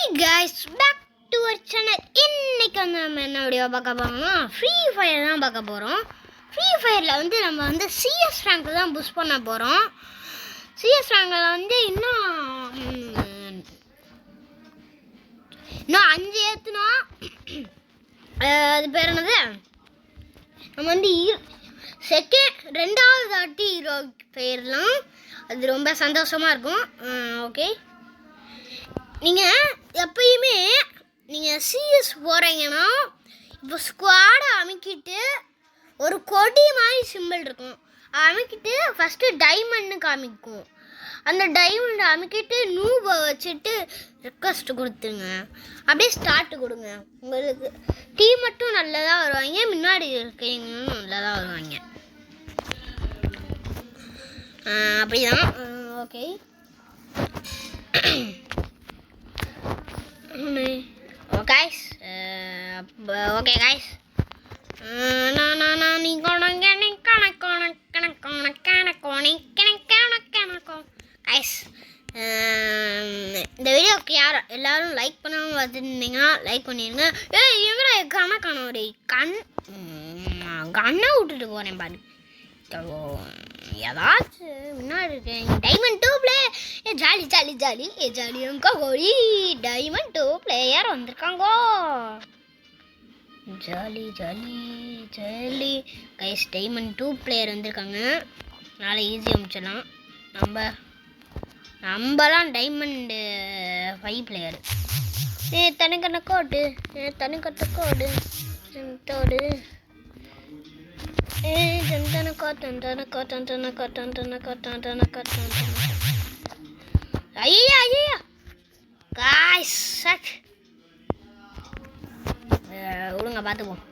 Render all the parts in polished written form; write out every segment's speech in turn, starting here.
guys, back to our channel. இன்னைக்கு நம்ம என்ன வீடியோ பார்க்க போறோம்னா ஃப்ரீ ஃபயர் தான் பார்க்க போறோம். ஃப்ரீ ஃபயர்ல நம்ம CS ரேங்க் தான் புஷ் பண்ண போறோம். CS ரேங்க்ல இன்னும் 5 ஏத்துனா அது பேர் என்னது, நம்ம ரெண்டாவது தாட்டி ஹீரோ போயிடலாம். அது ரொம்ப சந்தோஷமா இருக்கும். ஓகே, நீங்கள் எப்பயுமே நீங்கள் சிஎஸ் போகிறீங்கன்னா இப்போ ஸ்குவாடை அமைக்கிட்டு ஒரு கொடி மாதிரி சிம்பிள் இருக்கும், அமைக்கிட்டு ஃபஸ்ட்டு டைமண்ட்னு காமிக்கும். அந்த டைமண்டை அமைக்கிட்டு நூபை வச்சுட்டு ரெக்வஸ்ட் கொடுத்துருங்க, அப்படியே ஸ்டார்ட் கொடுங்க. உங்களுக்கு டீம் மட்டும் நல்லதாக வருவாங்க, முன்னாடி இருக்கவங்களும் நல்லதாக வருவாங்க. அப்படிதான். Okay guys, okay guys, guys, இந்த வீடியோக்கு எல்லாரும் லைக் பண்ணாமல் பார்த்துருந்தீங்கன்னா லைக் பண்ணிடுங்க. எங்கடா கணக்கான ஒரு கண்ணை விட்டுட்டு போகிறேன் பாரு, ஏதாச்சும் முன்னாடி இருக்கேன். Diamond 2 play jolly jolly jolly ஜாலிங்க கோழி. டைமண்ட் 2 பிளேயர் வந்திருக்காங்கோ, jolly jolly jolly guys. Diamond 2 player வந்திருக்காங்க, நாளை ஈஸியாக முடிச்சிடலாம். நம்மலாம் டைமண்ட் 5 பிளேயர். தனிக்கண்ண கோடு தனிக்கட்ட கோடு தோடு ஐயா ஐயா காய்ஸ் விடுங்க, பார்த்துப்போம்.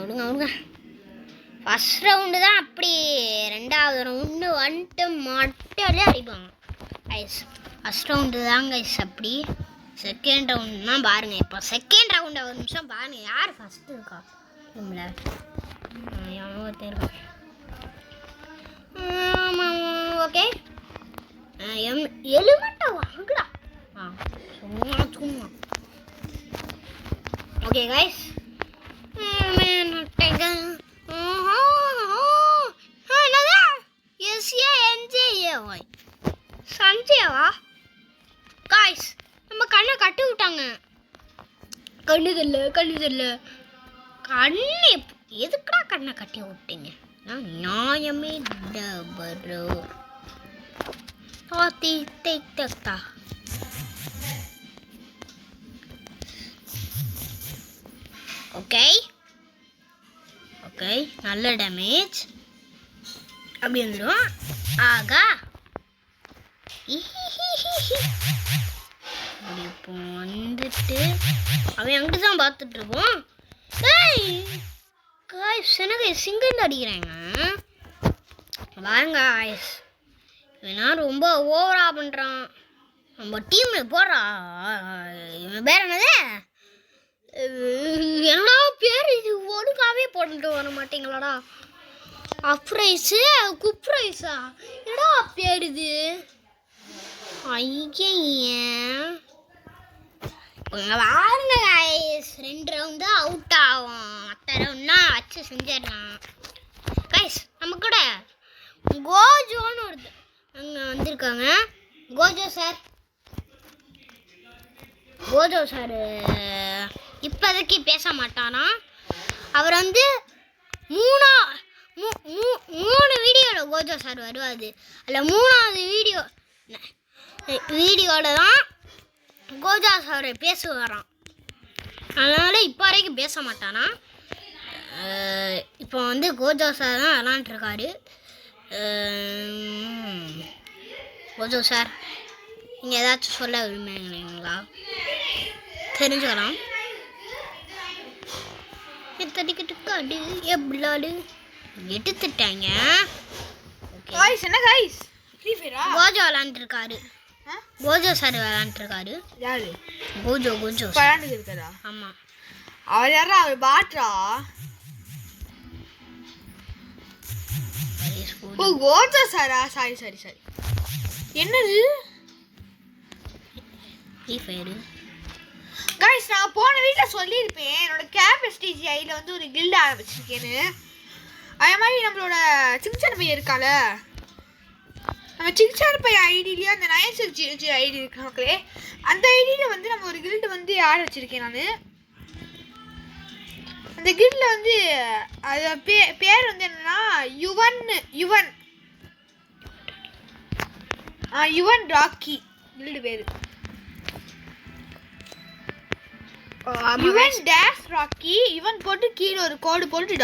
விடுங்க. ஃபஸ்ட் ரவுண்டு தான் அப்படி, ரெண்டாவது ரவுண்டு வந்துட்டு மட்டாலே அடிப்பாங்க கைஸ். ஃபஸ்ட் ரவுண்டு தான் கைஸ் அப்படி. செகண்ட் ரவுண்ட் தான் பாருங்கள். இப்போ செகண்ட் ரவுண்டை ஒரு நிமிஷம் பாருங்கள், யார் ஃபஸ்ட்டு இருக்கா நம்மள ஓகே. எலிமெண்ட்டை வாங்கடா சும்மா. ஓகே கைஸ், சஞ்சயவா காய்ஸ், நம்ம கண்ணை கட்டி விட்டாங்க. கண்ணு எதுக்குடா கண்ணை கட்டி விட்டீங்க? நியாயமே டபரோ தாத்தி தைத்தா. ஓகே நல்ல டேமேஜ் அப்படி வந்துடும். ஆகா இப்போ வந்துட்டு அவன் அங்கிட்டு தான் பார்த்துட்டு இருப்போம். எனக்கு சிங்கிள் அடிக்கிறாங்க பாருங்க காய்ஸ். இவனா ரொம்ப ஓவரா பண்ணுறான். நம்ம டீம்ல போடுறா இவன் பேர் என்னது, என்ன பேர் இது, ஒழுங்காவே போட்டுட்டு வர மாட்டீங்களாடா. அப்ரைஸு குப்ரைஸா என்னடா பேர் இது? வாருங்க கைஸ், 2 ரவுண்டு அவுட் ஆகும், மற்ற ரவுண்ட்னா வச்சு செஞ்சிடலாம் கைஸ். நம்ம கூட கோஜோன்னு ஒருத்தர் அங்கே வந்திருக்காங்க. கோஜோ சார் இப்போதைக்கு பேச மாட்டானா. அவர் 3 வீடியோவில் கோஜோ சார் வருவார். அதில் 3ஆவது வீடியோவில் தான் கோஜா சார் பேசுவாராம். அதனால் இப்போ வரைக்கும் பேச மாட்டானா. இப்போ கோஜா சார் தான் விளாண்டுருக்காரு. கோஜோ சார், நீங்கள் ஏதாச்சும் சொல்ல விரும்புகிறீங்களா? தெரிஞ்சுக்கலாம். எத்தடிக்கிட்டு காடு எப்படிலாடு எடுத்துட்டாங்க. கோஜோ விளாண்டுருக்காரு. கோஜோ சார் விளாண்டுருக்காரு. யாரு? கோஜோ விளாண்டுருக்காரா? ஆமாம். அவர் யாரா? அவர் பாட்ரா? ஓ கோஜோ சாரா? சாரி என்னது? ஃப்ரீ ஃபயர் கைஸ் நான் போன வீட்டில் சொல்லியிருப்பேன் என்னோட கேபஸ்டிஜி ஐயில் வந்து ஒரு கில்டு ஆரம்பிச்சிருக்கேன்னு. அதே மாதிரி நம்மளோட சிங்சான் பையன் இருக்கால, நம்ம சிங்சான் பையன் ஐடியிலேயே அந்த 9600 ஐடி இருக்காங்களே, அந்த ஐடியில் வந்து நம்ம ஒரு கில்டு வந்து ஆரம்பிச்சிருக்கேன் நான். அந்த கில்டில் வந்து அது பேர் வந்து என்னன்னா யுவன் ராக்கி கில்டு பேர். யுவன் டேஷ் ராக்கி, யுவன் போட்டு கீழே ஒரு கோடு போட்டு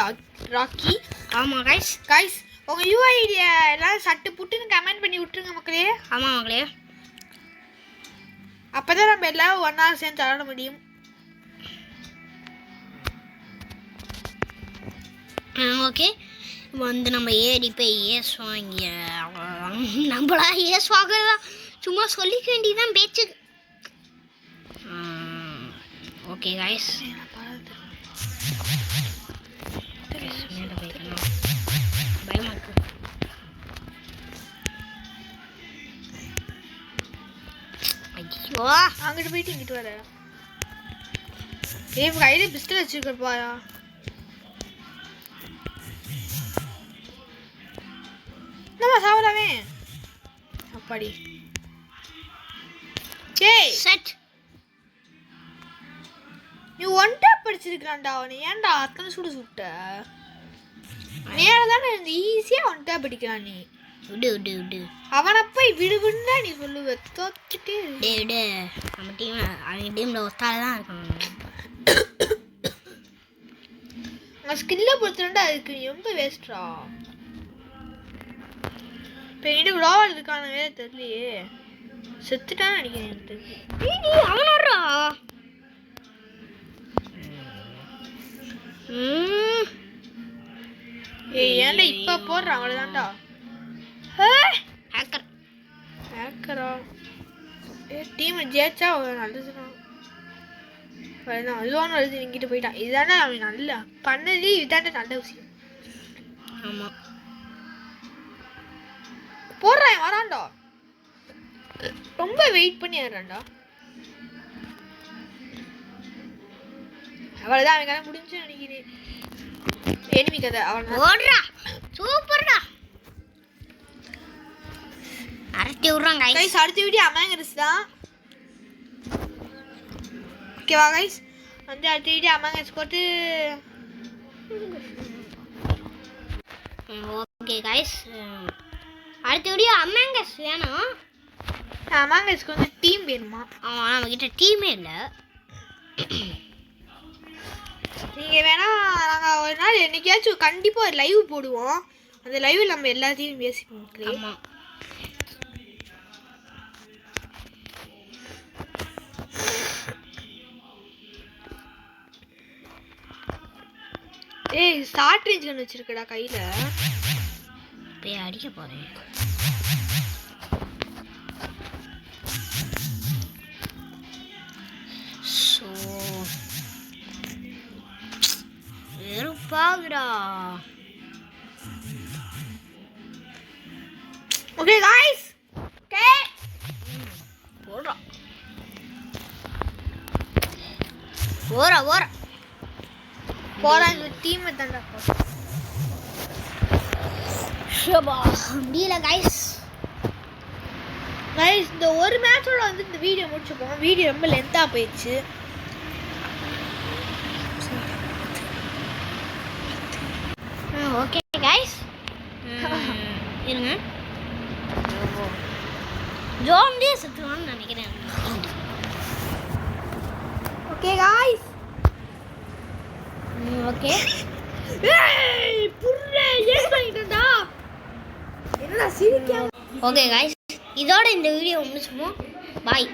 ராக்கி. ஆமாம் கைஸ். கைஸ் உங்கள் யூஐடியை எல்லாம் சட்டு புட்டுன்னு கமெண்ட் பண்ணி விட்டுருங்க மக்களே. ஆமாம் மக்களே, அப்போ தான் நம்ம எல்லாம் ஒன்றா சேர்ந்து விளாட முடியும். ஓகே, வந்து நம்ம ஏறி போய் ஏஸ் வாங்கி நம்மளா ஏஸ் வாங்குறதா சும்மா சொல்லிக்க வேண்டியதான் பேச்சு. ஓகே கைஸ், பயமா இருக்கு. ஐயோ, அங்கிட்டு போயிட்டு இங்கிட்டு வர கையில் பிஸ்டல் வச்சுருக்கப்பாயா. நம்ம சாப்பிடாமே அப்பாடி. ஏய் செட், நீ ஒன் டாப் படிச்சிருக்கான்டா அவனை, ஏன்டா அத்தனை சுட்ட? நேரம் தானே இருந்து ஈஸியாக ஒன் டாப் அடிக்கிறான் நீ. விடு விடு விடு, அவனை போய் விடுவின்னா நீ சொல்லுவ தோத்துட்டு. டே விடு, நம்ம டீம் அவங்க டீமில் ஒத்தால தான் இருக்காங்க. உங்கள் ஸ்கில்லை பொறுத்துட்டா அதுக்கு நீ ரொம்ப வேஸ்ட்ரா. இப்போ என்கிட்ட குளோவால் இருக்கானவே தெரியலையே, செத்துட்டான்னு நினைக்கிறேன் எனக்கு தெரிஞ்சு. அவனோடா ஏய் ஏன்டா இப்போ போடுறான் அவ்வளோதான்டா. ஹேக்கர் ஹேக்கரா? டீம் ஜெயிச்சா நல்லதுதான். அதுவான வருது எங்கிட்ட போயிட்டான். இதுதானே அவன் நல்லா பண்ணது, இதுதானே நல்ல விஷயம். ஆமாம், போடுறான் வரான்டா, ரொம்ப வெயிட் பண்ணி ஏறான்டா. அவ்வளோதான், அவன் கதை முடிஞ்சு நினைக்கிறேன். எனிமி கதை அவன் ஓடுறா. சூப்பர்டா, அரட்டி விட்றான் கைஸ். கைஸ் அடுத்த வீடியோ அமேங்கஸ் தான். ஓகேவா கைஸ், வந்து அடுத்த வீடியோ அமேங்கஸ் போட்டு. ஓகே கைஸ், அடுத்த வீடியோ அமேங்கஸ் வேணும். அமேங்கஸ்க்கு வந்து டீம் வேணுமா? ஆமாம், நம்மக்கிட்ட டீமே இல்லை. நீங்கள் வேணால் நாங்கள் ஒரு நாள் என்னைக்காச்சும் கண்டிப்பாக ஒரு லைவ் போடுவோம். அந்த லைவில் நம்ம எல்லாத்தையும் பேசிப்போம். ஆமாம், ஏய் ஷார்ட் ரேஞ்ச் கன் வச்சிருக்கடா கையில், போய் அடிக்க போகிறேன். ஸோ வெறுப்பாகுடா. ஓகே காய்ஸ், ஓகே போடுறா ஓரா ஓரா போகிறாங்க டீம் தாண்டா. ஷபா முடியல கைஸ். கைஸ் இந்த ஒரு மேட்சோட வந்து இந்த வீடியோ முடிச்சுப்போம். வீடியோ ரொம்ப லென்த்தாக போயிடுச்சு. ஓகே கைஸ், இருங்க, ஜோன்லேயே சுற்றுவான்னு நினைக்கிறேன். ஓகே காய்ஸ், ஓகே ஏய் புர்ரே ஏன் பண்ணிட்டடா, என்னடா சிரிக்காம. ஓகே கைஸ், இதோட இந்த வீடியோ முடிச்சுப்போம். பாய்.